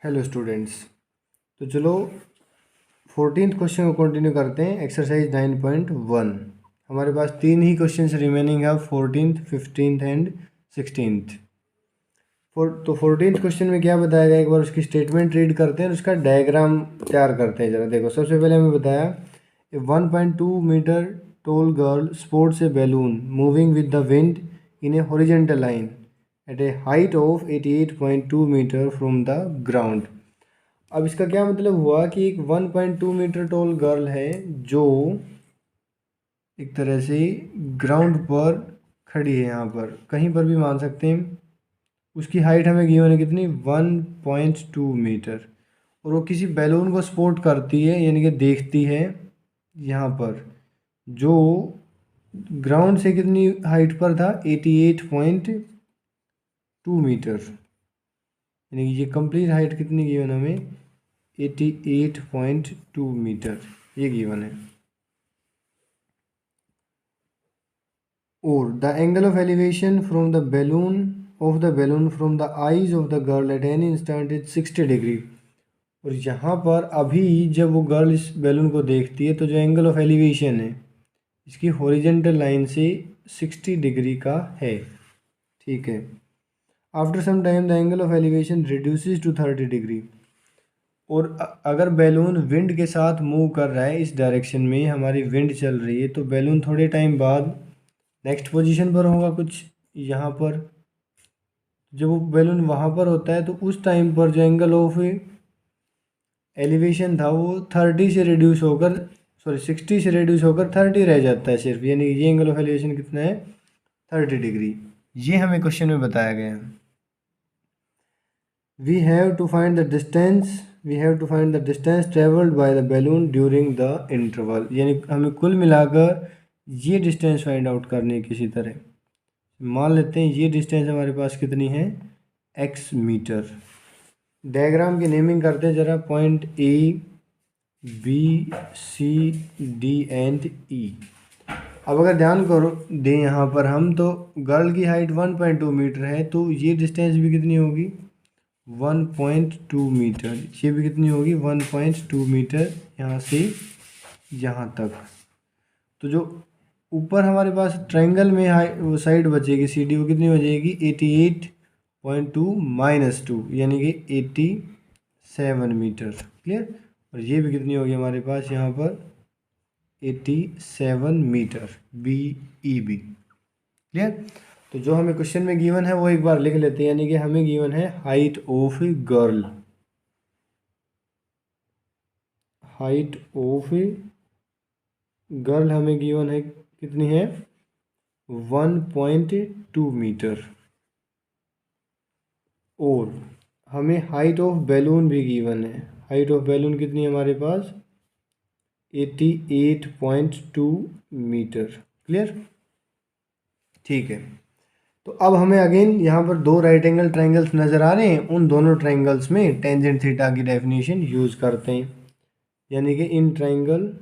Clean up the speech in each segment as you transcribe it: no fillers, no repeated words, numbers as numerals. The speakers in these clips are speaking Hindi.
Hello students. तो चलो 14th क्वेश्चन को कंटिन्यू करते हैं। एक्सरसाइज 9.1 हमारे पास तीन ही क्वेश्चन रिमेनिंग है, 14th, 15th एंड 16th। तो 14th क्वेश्चन में क्या बताया गया, एक बार उसकी स्टेटमेंट रीड करते हैं और उसका डायग्राम तैयार करते हैं। ज़रा देखो, सबसे पहले हमें बताया 1.2 meter tall girl sports a balloon moving with the wind in a horizontal line at a height of 88.2 meter from the ground. अब इसका क्या मतलब हुआ कि एक 1.2 मीटर टॉल गर्ल है जो एक तरह से ग्राउंड पर खड़ी है, यहाँ पर कहीं पर भी मान सकते हैं। उसकी हाइट हमें गिवन है कितनी, 1.2 मीटर, और वो किसी बैलून को सपोर्ट करती है, यानी कि देखती है यहाँ पर, जो ग्राउंड से कितनी हाइट पर था, 88.2 मीटर। यानी कि ये कंप्लीट हाइट कितनी गिवन हमें, 88.2 मीटर ये गिवन है। और the angle of elevation from the balloon from the eyes of the girl at any instant is 60 degree. और यहाँ पर अभी जब वो गर्ल इस बैलून को देखती है तो जो एंगल ऑफ एलिवेशन है इसकी हॉरिजेंटल लाइन से 60 डिग्री का है। ठीक है। After some time the angle of elevation reduces to 30 degree. और अगर बैलून विंड के साथ मूव कर रहा है, इस डायरेक्शन में हमारी विंड चल रही है, तो बैलून थोड़े टाइम बाद नेक्स्ट पोजीशन पर होगा कुछ यहाँ पर। जब वो बैलून वहाँ पर होता है तो उस टाइम पर जो एंगल ऑफ एलिवेशन था वो 30 से रिड्यूस होकर 60 से रिड्यूस होकर 30 रह जाता है सिर्फ। यानी ये एंगल ऑफ एलिवेशन कितना है, 30 डिग्री। ये हमें क्वेश्चन में बताया गया है। we have to find the distance traveled by the balloon during the interval। यानी हमें कुल मिलाकर ये डिस्टेंस फाइंड आउट करनी है किसी तरह। मान लेते हैं ये डिस्टेंस हमारे पास कितनी है, x मीटर। डायग्राम की नेमिंग करते हैं ज़रा, point A B C D and E। अब अगर ध्यान करो दें यहाँ पर हम, तो गर्ल की हाइट 1.2 मीटर है, तो ये डिस्टेंस भी कितनी होगी, 1.2 मीटर। ये भी कितनी होगी, 1.2 मीटर यहाँ से यहाँ तक। तो जो ऊपर हमारे पास ट्रायंगल में वो साइड बचेगी सी डी, वो कितनी हो जाएगी, 88.2 माइनस 2 यानी कि 87 मीटर। क्लियर। और ये भी कितनी होगी हमारे पास यहाँ पर, 87 meter B E B. Clear. तो जो हमें क्वेश्चन में गिवन है वो एक बार लिख लेते हैं। यानी कि हमें गिवन है height of girl, height of girl हमें गिवन है कितनी है, 1.2 मीटर। और हमें हाइट ऑफ बैलून भी गिवन है। हाइट ऑफ बैलून कितनी है हमारे पास, 88.2 मीटर। क्लियर। ठीक है। तो अब हमें अगेन यहाँ पर दो राइट एंगल ट्रायंगल्स नज़र आ रहे हैं, उन दोनों ट्रायंगल्स में टेंजेंट थीटा की डेफिनेशन यूज़ करते हैं। यानी कि in triangle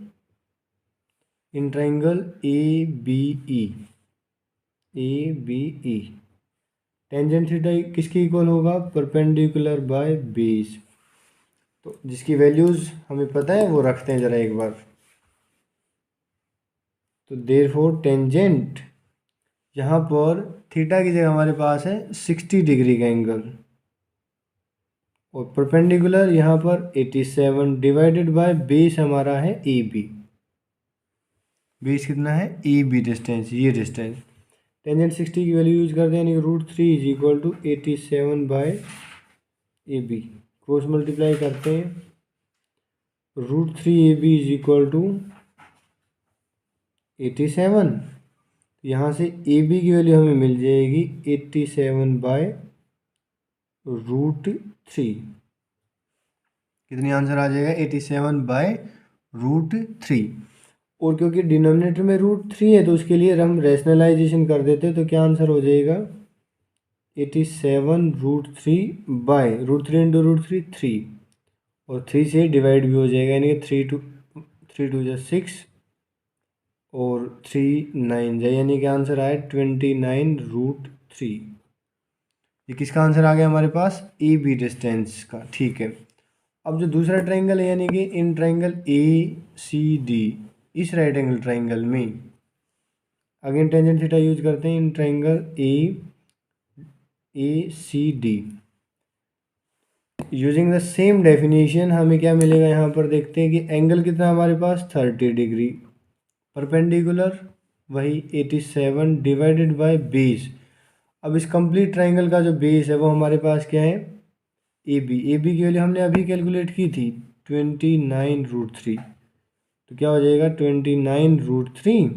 A B E tangent theta किसके इक्वल होगा, परपेंडिकुलर बाय बेस। तो जिसकी वैल्यूज़ हमें पता है वो रखते हैं ज़रा एक बार। तो देयरफॉर टेंजेंट यहाँ पर थीटा की जगह हमारे पास है 60 डिग्री का एंगल, और परपेंडिकुलर यहाँ पर 87 डिवाइडेड बाय बेस हमारा है ए बी। बेस कितना है, ए बी डिस्टेंस, ये डिस्टेंस। टेंजेंट 60 की वैल्यू यूज करते हैं, यानी √3 is equal to 87 by A B. Cross multiply करते हैं, √3 A B is equal to 87। यहाँ से ए बी की वैल्यू हमें मिल जाएगी 87 बाय √3। कितनी आंसर आ जाएगा, 87 बाय √3। और क्योंकि डिनोमिनेटर में √3 है तो उसके लिए हम रैशनलाइजेशन कर देते, तो क्या आंसर हो जाएगा, 87 √3 बाय √3 इंटू √3 3, और 3 से डिवाइड भी हो जाएगा, यानी कि 3 टू 6 और 3 9 जाए, यानी कि आंसर आया 29 √3। ये किसका आंसर आ गया हमारे पास, ए बी डिस्टेंस का। ठीक है, अब जो दूसरा ट्राइंगल है यानी कि in triangle A C D, इस राइट एंगल ट्राइंगल में अगेन टेंजेंट थीटा यूज करते हैं in triangle A C D. Using the same definition हमें क्या मिलेगा, यहाँ पर देखते हैं कि एंगल कितना हमारे पास 30 डिग्री, परपेंडिकुलर वही 87 डिवाइडेड बाय बेस। अब इस कंप्लीट ट्राइंगल का जो बेस है वो हमारे पास क्या है, ए बी की वैल्यू हमने अभी कैलकुलेट की थी 29√3, तो क्या हो जाएगा 29√3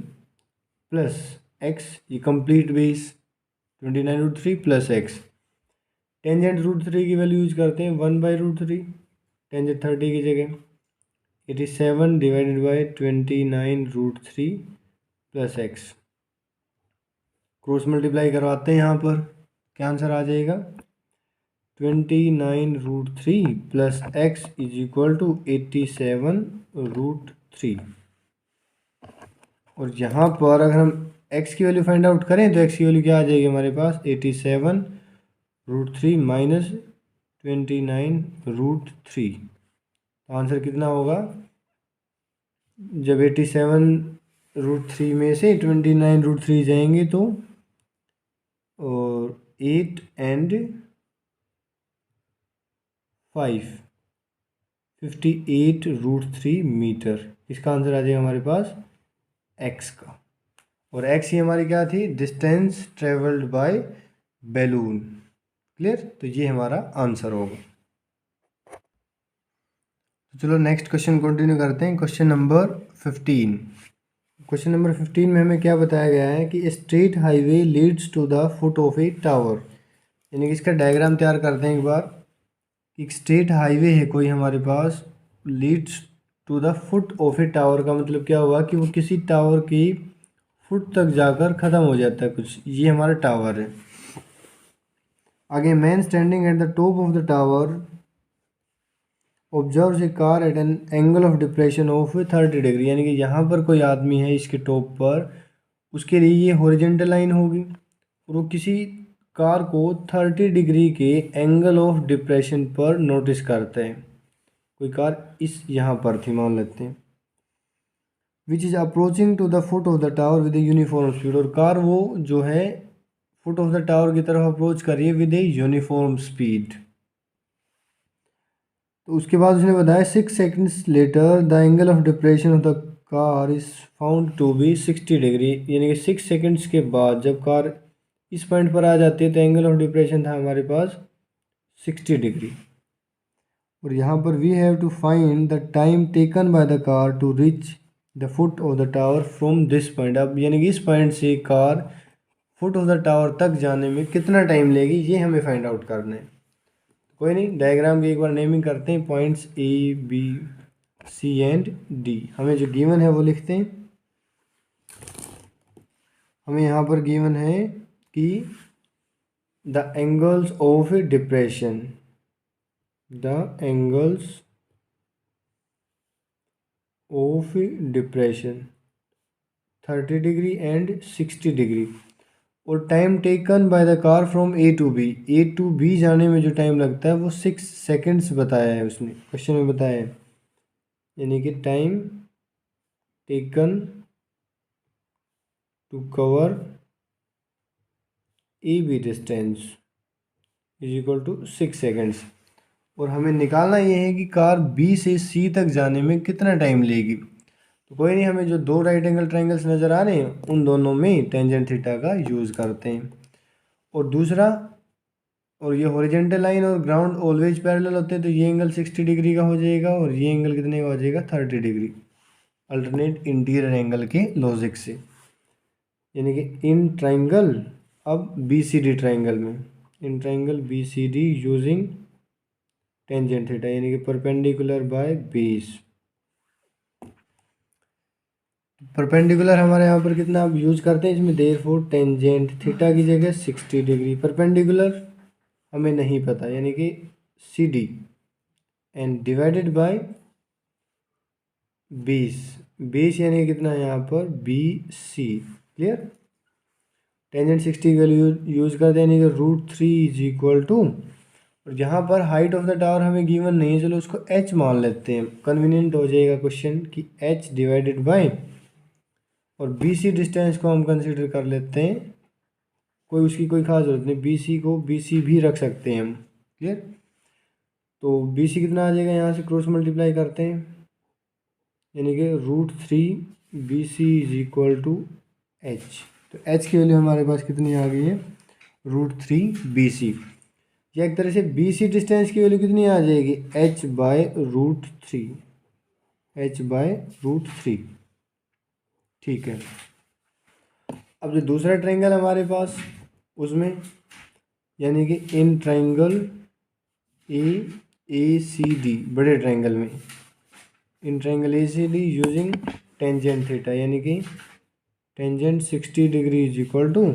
प्लस एक्स, ये complete base 29√3 plus x. Tangent √3 की वैल्यू यूज करते हैं 1/√3, टेंजेंट 30 की जगह 87 divided by 29√3 plus x. Cross multiply करवाते हैं, यहाँ पर क्या आंसर आ जाएगा 29√3 plus x is equal to 87√3। और यहाँ पर अगर हम x की वैल्यू फाइंड आउट करें तो x की वैल्यू क्या आ जाएगी हमारे पास 87√3 माइनस 29√3। तो आंसर कितना होगा, जब 87√3 में से 29√3 जाएंगे तो और 8 and 5 58√3 मीटर, इसका आंसर आ जाएगा हमारे पास x का। और x ही हमारी क्या थी, distance travelled by balloon. Clear, तो ये हमारा आंसर होगा। तो चलो नेक्स्ट क्वेश्चन कंटिन्यू करते हैं। Question number 15। क्वेश्चन नंबर 15 में हमें क्या बताया गया है कि straight highway leads to the foot of a tower, यानी कि इसका डायग्राम तैयार करते हैं एक बार। कि स्ट्रेट हाईवे है कोई हमारे पास, leads to the foot of a tower का मतलब क्या हुआ कि वो किसी टावर की फुट तक जाकर ख़त्म हो जाता है कुछ, ये हमारा टावर है। आगे man standing at the top of the tower observes A car eight an angle of depression of 30 degree, यानी कि यहाँ पर कोई आदमी है इसके टॉप पर, उसके लिए ये हॉरिजेंटल लाइन होगी और वो किसी कार को 30 डिग्री के एंगल ऑफ डिप्रेशन पर नोटिस करते हैं। कोई कार इस यहाँ पर थी मान लेते हैं, which is approaching to the foot of the tower with a uniform speed, और कार वो जो है फुट ऑफ द टावर की तरफ अप्रोच कर रही है विद ए यूनिफॉर्म स्पीड। तो उसके बाद उसने बताया 6 seconds later the angle of depression of the car is found to be 60 degree, यानी कि 6 सेकंड्स के बाद जब कार इस पॉइंट पर आ जाती है तो एंगल ऑफ डिप्रेशन था हमारे पास 60 डिग्री। और यहाँ पर we have to find the time taken by the car to reach the foot of the tower from this point. अब यानी कि इस पॉइंट से car foot of the tower तक जाने में कितना टाइम लेगी, ये हमें फाइंड आउट करना है। कोई नहीं, डायग्राम की एक बार नेमिंग करते हैं, points A B C and D. हमें जो गिवन है वो लिखते हैं। हमें यहाँ पर गिवन है कि the angles of depression, the angles of depression 30 degree and 60 degree, और time taken by the car from A to B जाने में जो टाइम लगता है वो 6 सेकेंड्स बताया है उसने, क्वेश्चन में बताया है। यानी कि time taken to cover A B distance is equal to 6 seconds. और हमें निकालना ये है कि कार बी से सी तक जाने में कितना टाइम लेगी। तो कोई नहीं, हमें जो दो राइट एंगल ट्राइंगल्स नज़र आ रहे हैं उन दोनों में टेंजेंट थीटा का यूज़ करते हैं। और दूसरा, और ये हॉरिजेंटल लाइन और ग्राउंड ऑलवेज पैरेलल होते हैं, तो ये एंगल 60 डिग्री का हो जाएगा और ये एंगल कितने का हो जाएगा 30 डिग्री, अल्टरनेट इंटीरियर एंगल के लॉजिक से। यानी कि इन ट्राइंगल, अब बी सी डी ट्राइंगल में, in triangle B C D using tangent theta, यानी कि परपेंडिकुलर बाय बेस। परपेंडिकुलर हमारे यहाँ पर कितना आप यूज करते हैं इसमें, देयरफॉर टेंजेंट थीटा की जगह 60 डिग्री, परपेंडिकुलर हमें नहीं पता, यानी कि C D and divided by base, base यानी कितना है यहाँ पर बी सी। क्लियर, टेंजेंट 60 की वैल्यू यूज करते हैं, यानी कि √3 इज इक्वल टू, और यहाँ पर हाइट ऑफ द टावर हमें गिवन नहीं है, चलो उसको h मान लेते हैं, कन्वीनियंट हो जाएगा क्वेश्चन कि h डिवाइडेड बाय, और BC डिस्टेंस को हम कंसिडर कर लेते हैं, कोई उसकी कोई खास जरूरत नहीं, BC को BC भी रख सकते हैं हम। क्लियर? तो BC कितना आ जाएगा, यहाँ से क्रॉस मल्टीप्लाई करते हैं, यानी कि √3 BC is equal to h। तो h की वैल्यू हमारे पास कितनी आ गई है, √3 BC, या एक तरह से BC डिस्टेंस की वैल्यू कितनी आ जाएगी, h बाय √3, h बाय √3। ठीक है। अब जो दूसरा ट्रायंगल हमारे पास उसमें, यानी कि इन ट्रायंगल AACD, बड़े ट्रायंगल में, in triangle ACD using tangent theta, यानी कि tangent 60 degree is equal to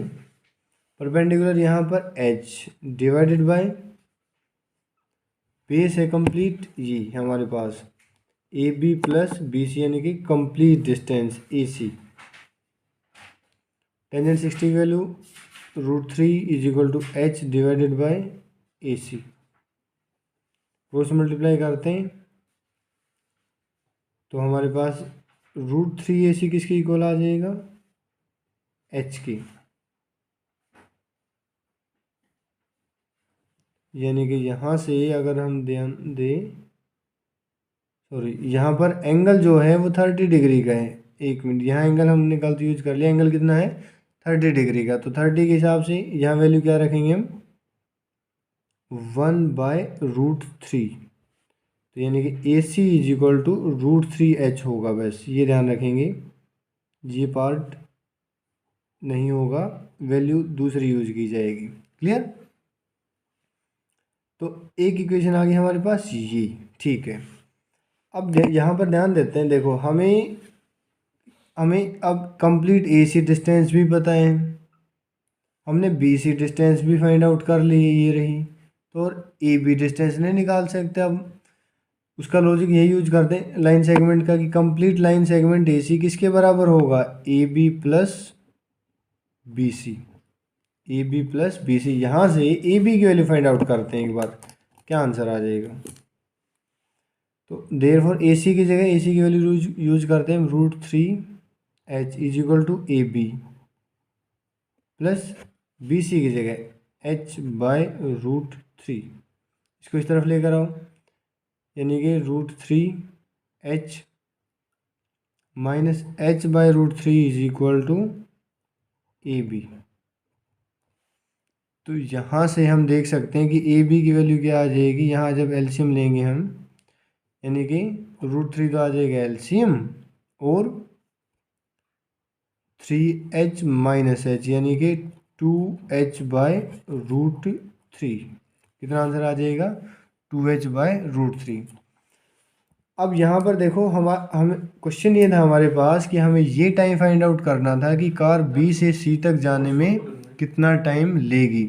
perpendicular यहाँ पर h डिवाइडेड बाय बेस है कंप्लीट, ये हमारे पास AB प्लस BC, यानी कि कंप्लीट डिस्टेंस AC। टेंजेंट 60 की value √3 is equal to h divided by AC, cross multiply करते हैं तो हमारे पास √3 AC किसके इक्वल आ जाएगा, h की, यानी कि यहाँ से अगर हम ध्यान दें, सॉरी यहाँ पर एंगल जो है वो 30 डिग्री का है, एक मिनट, यहाँ एंगल हमने गलत यूज कर लिया, एंगल कितना है 30 डिग्री का, तो 30 के हिसाब से यहाँ वैल्यू क्या रखेंगे हम, 1 बाय √3, तो यानी कि AC is equal to √3h होगा, बस ये ध्यान रखेंगे, ये पार्ट नहीं होगा, वैल्यू दूसरी यूज की जाएगी। क्लियर? तो एक इक्वेशन आ गई हमारे पास ये। ठीक है, अब यहाँ पर ध्यान देते हैं, देखो हमें अब कंप्लीट AC डिस्टेंस भी पता है, हमने BC डिस्टेंस भी फाइंड आउट कर ली है, ये रही, तो और AB डिस्टेंस नहीं निकाल सकते, अब उसका लॉजिक यही यूज करते हैं लाइन सेगमेंट का, कि कंप्लीट लाइन सेगमेंट AC किसके बराबर होगा, AB plus BC, AB plus BC। यहाँ से AB की वैल्यू फाइंड आउट करते हैं एक बार, क्या आंसर आ जाएगा, तो देयरफॉर AC की जगह AC की वैल्यू यूज करते हैं √3h is equal to AB plus BC की जगह h बाय √3, इसको इस तरफ लेकर आओ, यानी कि √3h minus h by √3 is equal to AB। तो यहाँ से हम देख सकते हैं कि AB की वैल्यू क्या आ जाएगी, यहाँ जब एलसीएम लेंगे हम, यानी कि √3 तो आ जाएगा एलसीएम, और 3h माइनस h, यानी कि 2h बाय √3, कितना आंसर आ जाएगा, 2h बाय √3। अब यहाँ पर देखो, हम क्वेश्चन ये था हमारे पास कि हमें ये टाइम फाइंड आउट करना था कि कार B से C तक जाने में कितना टाइम लेगी।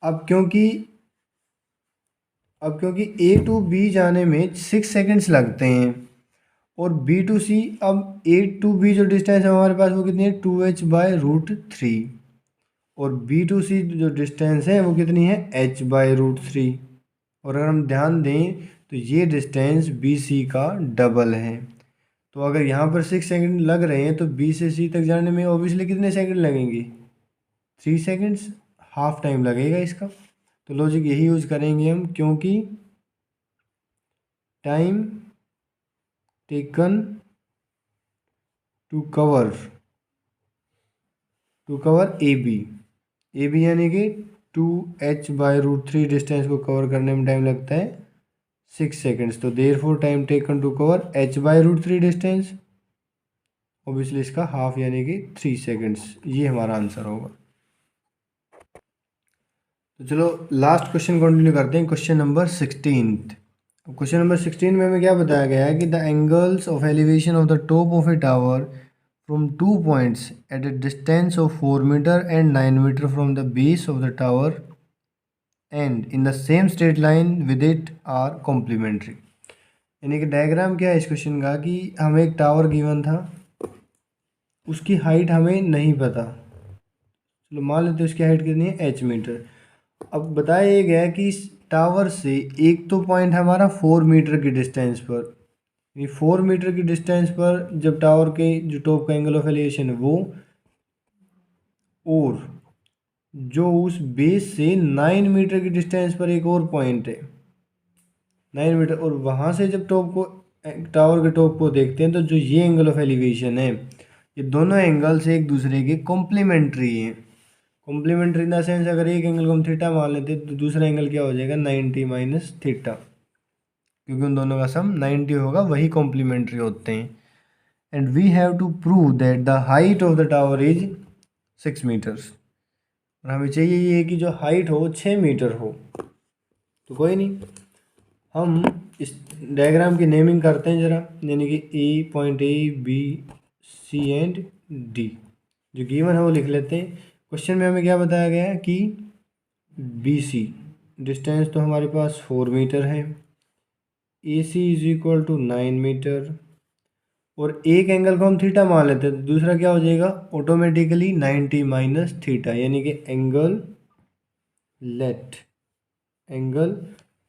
अब क्योंकि A टू B जाने में 6 सेकंड्स लगते हैं, और B टू C, अब A टू B जो डिस्टेंस है हमारे पास वो कितनी है, 2h बाय √3, और B टू C जो डिस्टेंस है वो कितनी है, h बाय √3, और अगर हम ध्यान दें तो ये डिस्टेंस BC का डबल है, तो अगर यहाँ पर 6 सेकंड लग रहे हैं तो B से C तक जाने में ऑब्वियसली कितने सेकंड लगेंगे, 3 सेकंड्स, हाफ टाइम लगेगा इसका। तो लॉजिक यही यूज करेंगे हम, क्योंकि time taken to cover AB यानी कि 2h बाय √3 डिस्टेंस को कवर करने में टाइम लगता है 6 सेकंड्स, तो therefore time taken to cover h by √3 distance, obviously इसका हाफ यानी कि 3 सेकंड्स, ये हमारा आंसर होगा। तो चलो लास्ट क्वेश्चन कंटिन्यू करते हैं, क्वेश्चन नंबर 16। क्वेश्चन नंबर 16 में हमें क्या बताया गया है कि the angles of elevation of the top of a tower from 2 points at a distance of 4 meter and 9 meter from the base of the tower and in the same straight line with it are complementary। यानी कि डायग्राम क्या है इस क्वेश्चन का, कि हमें एक टावर गिवन था, उसकी हाइट हमें नहीं पता, चलो मान लेते हैं उसकी हाइट कितनी है, h मीटर। अब बताया गया है कि इस टावर से एक तो पॉइंट हमारा 4 मीटर की डिस्टेंस पर, ये 4 मीटर की डिस्टेंस पर जब टावर के जो टॉप का एंगल ऑफ एलिवेशन है वो, और जो उस बेस से 9 मीटर की डिस्टेंस पर एक और पॉइंट है 9 मीटर, और वहाँ से जब टॉप को, टावर के टॉप को देखते हैं तो जो ये एंगल ऑफ एलिवेशन है, ये दोनों एंगल्स एक दूसरे के कॉम्प्लीमेंट्री हैं। कॉम्प्लीमेंट्री इन द सेंस, अगर एक एंगल को हम थीटा मान लेते हैं तो दूसरा एंगल क्या हो जाएगा, 90 माइनस थीटा, क्योंकि उन दोनों का सम 90 होगा, वही कॉम्प्लीमेंट्री होते हैं। And we have to prove that the height of the tower is 6 meters, और हमें चाहिए ये कि जो हाइट हो 6 मीटर हो। तो कोई नहीं, हम इस डायग्राम की नेमिंग करते हैं ज़रा, यानी कि A, point A, B, C and D जो गिवन है वो लिख लेते हैं। क्वेश्चन में हमें क्या बताया गया है कि बी सी डिस्टेंस तो हमारे पास 4 मीटर है, ए सी इज इक्वल टू 9 मीटर, और एक एंगल को हम थीटा मान लेते हैं तो दूसरा क्या हो जाएगा, ऑटोमेटिकली 90 माइनस थीटा, यानी कि angle, let angle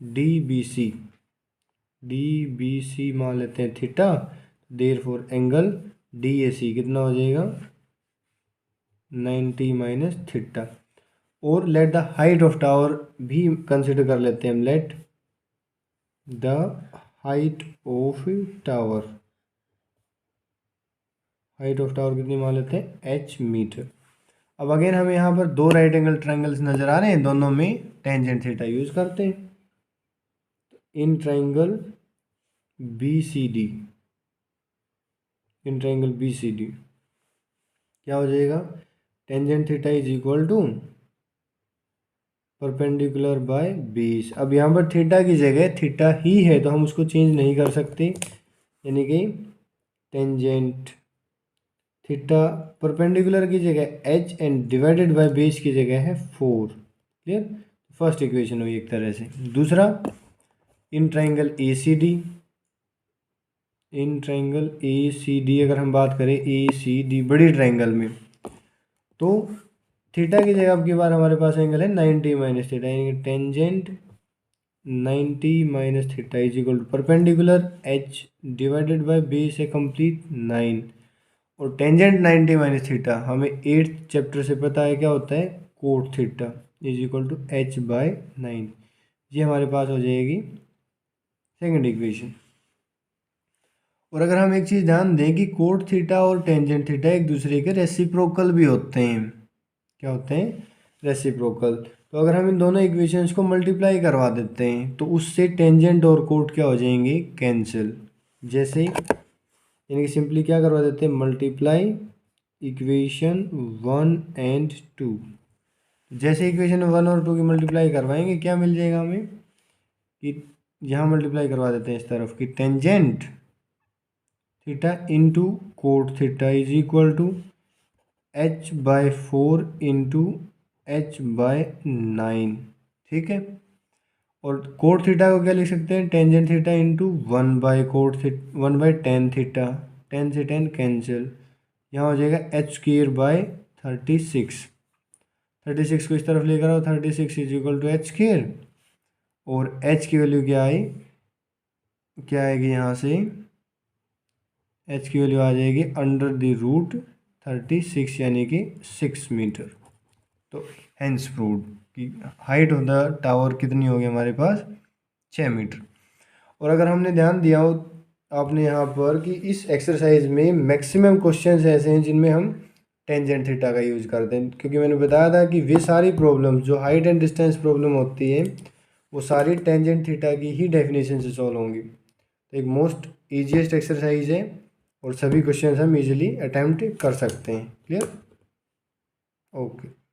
D B C मान लेते हैं theta, therefore angle D A C कितना हो जाएगा, 90 माइनस थीटा। और let the height of tower भी कंसिडर कर लेते हैं हम, let the height of tower, height of tower कितनी मान लेते हैं, h मीटर। अब अगेन हमें यहाँ पर दो राइट एंगल ट्रायंगल्स नज़र आ रहे हैं, दोनों में टेंजेंट थीटा यूज करते हैं। In triangle B C D, in triangle B C D क्या हो जाएगा, tangent theta is equal to perpendicular by base. अब यहाँ पर थीटा की जगह थीटा ही है तो हम उसको चेंज नहीं कर सकते, यानी कि टेंजेंट थीटा परपेंडिकुलर की जगह h and divided by base की जगह है 4। क्लियर, फर्स्ट इक्वेशन हुई एक तरह से। दूसरा, in triangle A C D, in triangle A C D अगर हम बात करें ए सी डी बड़ी ट्रायंगल में, तो थीटा की जगह अब की बार हमारे पास एंगल है 90 माइनस थीटा, यानी कि tangent 90 minus theta is equal to perpendicular h divided by base है कंप्लीट 9, और टेंजेंट 90 माइनस थीटा हमें 8th चैप्टर से पता है क्या होता है, cot theta is equal to h by 9। ये हमारे पास हो जाएगी सेकंड इक्वेशन। और अगर हम एक चीज़ ध्यान दें कि कोट थीटा और टेंजेंट थीटा एक दूसरे के रेसिप्रोकल भी होते हैं। क्या होते हैं, रेसिप्रोकल। तो अगर हम इन दोनों इक्वेशंस को मल्टीप्लाई करवा देते हैं तो उससे टेंजेंट और कोट क्या हो जाएंगे, कैंसिल। जैसे यानी कि सिंपली क्या करवा देते हैं, मल्टीप्लाई इक्वेशन 1 एंड 2। जैसे इक्वेशन 1 और 2 की मल्टीप्लाई करवाएंगे क्या मिल जाएगा हमें, कि यहाँ मल्टीप्लाई करवा देते हैं इस तरफ कि tangent theta into cot theta is equal to h by 4 into h by 9। ठीक है, और कोट थीटा को क्या लिख सकते हैं, tangent theta into 1 by cot theta 1 by tan theta, 10 से 10 कैंसिल, यहाँ हो जाएगा h स्क्वायर बाय 36। 36 को इस तरफ लेकर आओ, 36 is equal to h square, और h की वैल्यू क्या आई, क्या आएगी यहाँ से, h की वैल्यू आ जाएगी अंडर द रूट 36 यानी कि 6 मीटर। तो हेंस प्रूव्ड कि हाइट ऑफ द टावर कितनी होगी हमारे पास, 6 मीटर। और अगर हमने ध्यान दिया हो आपने यहाँ पर कि इस एक्सरसाइज में मैक्सिमम क्वेश्चंस ऐसे हैं जिनमें हम टेंजेंट थीटा का यूज़ करते हैं, क्योंकि मैंने बताया था कि वे सारी प्रॉब्लम जो हाइट एंड डिस्टेंस प्रॉब्लम होती है वो सारी टेंजेंट थीटा की ही डेफिनेशन से सॉल्व होंगी। तो एक मोस्ट ईजीएस्ट एक्सरसाइज है और सभी क्वेश्चंस हम इजीली अटेम्प्ट कर सकते हैं। Clear, okay.